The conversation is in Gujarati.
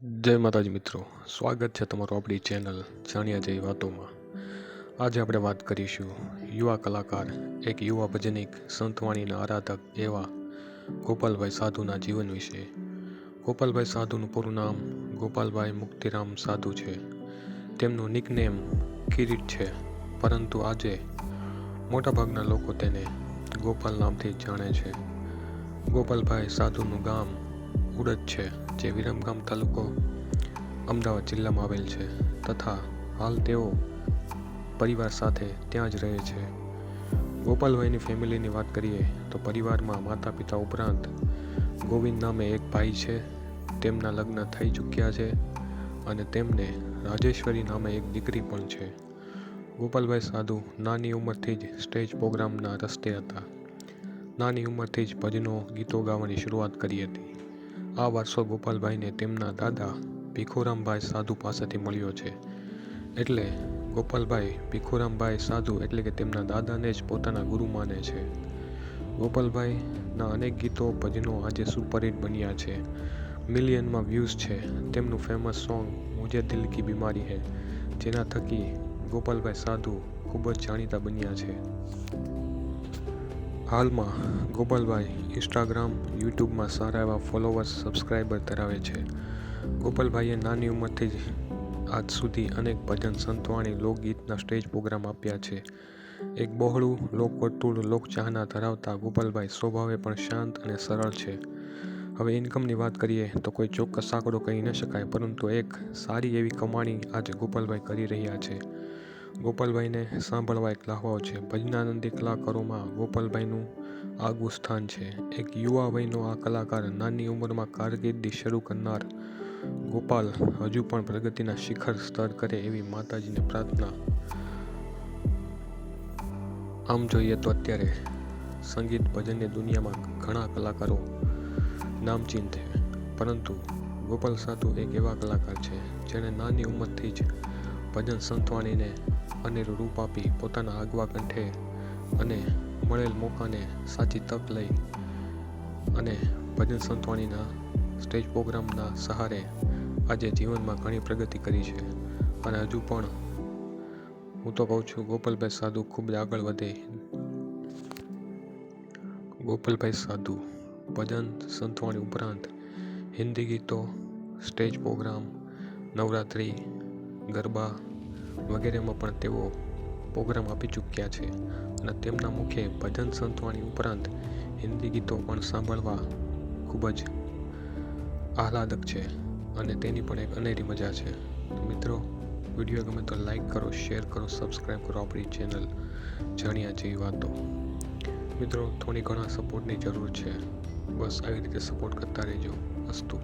જય માતાજી મિત્રો, સ્વાગત છે તમારું આપણી ચેનલ જાણ્યા જેવી વાતોમાં. આજે આપણે વાત કરીશું યુવા કલાકાર, એક યુવા ભજનિક, સંતવાણીના આરાધક એવા ગોપાલભાઈ સાધુના જીવન વિશે. ગોપાલભાઈ સાધુનું પૂરું નામ ગોપાલભાઈ મુક્તિરામ સાધુ છે. તેમનું નિકનેમ કિરીટ છે, પરંતુ આજે મોટાભાગના લોકો તેને ગોપાલ નામથી જ જાણે છે. ગોપાલભાઈ સાધુનું ગામ ઉડદ છે, જે વિરમગામ તાલુકો અમદાવાદ જિલ્લામાં આવેલ છે, તથા હાલ તેઓ પરિવાર સાથે ત્યાં જ રહે છે. ગોપાલભાઈની ફેમિલીની વાત કરીએ તો પરિવારમાં માતા પિતા ઉપરાંત ગોવિંદ નામે એક ભાઈ છે. તેમના લગ્ન થઈ ચૂક્યા છે અને તેમને રાજેશ્વરી નામે એક દીકરી પણ છે. ગોપાલભાઈ સાધુ નાની ઉંમરથી જ સ્ટેજ પ્રોગ્રામના રસ્તે હતા. નાની ઉંમરથી જ ભજનો ગીતો ગાવાની શરૂઆત કરી હતી. આ વારસો ગોપાલભાઈને તેમના દાદા ભીખુરામભાઈ સાધુ પાસેથી મળ્યો છે. એટલે ગોપાલભાઈ ભીખુરામભાઈ સાધુ એટલે કે તેમના દાદાને જ પોતાના ગુરુ માને છે. ગોપાલભાઈના અનેક ગીતો ભજનો આજે સુપરહિટ બન્યા છે, મિલિયનમાં વ્યૂઝ છે. તેમનું ફેમસ સોંગ મુझे દિલ કી બીમારી હૈ, જેના થકી ગોપાલભાઈ સાધુ ખૂબ જ જાણીતા બન્યા છે. હાલમાં ગોપાલભાઈ ઇન્સ્ટાગ્રામ, યુટ્યુબમાં સારા એવા ફોલોવર્સ, સબસ્ક્રાઈબર ધરાવે છે. ગોપાલભાઈએ નાની ઉંમરથી જ આજ સુધી અનેક ભજન, સંતવાણી, લોકગીતના સ્ટેજ પ્રોગ્રામ આપ્યા છે. એક બહોળું લોકવર્તુળ, લોકચાહના ધરાવતા ગોપાલભાઈ સ્વભાવે પણ શાંત અને સરળ છે. હવે ઇન્કમની વાત કરીએ તો કોઈ ચોક્કસ આંકડો કહી ન શકાય, પરંતુ એક સારી એવી કમાણી આજે ગોપાલભાઈ કરી રહ્યા છે. ગોપાલભાઈને સાંભળવા એક લહાવો છે. ભજનાનંદી કલાકારોમાં ગોપાલભાઈનું આગવું સ્થાન છે. એક યુવા વયનો આ કલાકાર, નાની ઉંમરમાં કારકિર્દી શરૂ કરનાર ગોપાલ હજુ પણ પ્રગતિના શિખર સ્તર કરે એવી માતાજીને પ્રાર્થના. આમ જોઈએ તો અત્યારે સંગીત ભજનની દુનિયામાં ઘણા કલાકારો નામચીન છે, પરંતુ ગોપાલ સાધુ એક એવા કલાકાર છે જેણે નાની ઉંમરથી જ ભજન સંતવાણીને અનેરું રૂપ આપી પોતાના આગવા કંઠે અને મળેલ મોકાને સાચી તક લઈ અને ભજન સંતવાણીના સ્ટેજ પ્રોગ્રામના સહારે આજે જીવનમાં ઘણી પ્રગતિ કરી છે. અને હજુ પણ હું તો કહું છું, ગોપાલભાઈ સાધુ ખૂબ જ આગળ વધે. ગોપાલભાઈ સાધુ ભજન સંતવાણી ઉપરાંત હિન્દી ગીતો, સ્ટેજ પ્રોગ્રામ, નવરાત્રિ, ગરબા વગેરેમાં પણ તેઓ પ્રોગ્રામ આપી ચૂક્યા છે. અને તેમના મુખે ભજન સંતવાણી ઉપરાંત હિન્દી ગીતો પણ સાંભળવા ખૂબ જ આહલાદક છે અને તેની પણ એક અનેરી મજા છે. તો મિત્રો, વિડીયો ગમે તો લાઈક કરો, શેર કરો, સબસ્ક્રાઈબ કરો આપણી ચેનલ જાણ્યા જેવી વાતો. મિત્રો, થોડી ઘણા સપોર્ટની જરૂર છે. બસ આવી રીતે સપોર્ટ કરતા રહેજો. અસ્તુ.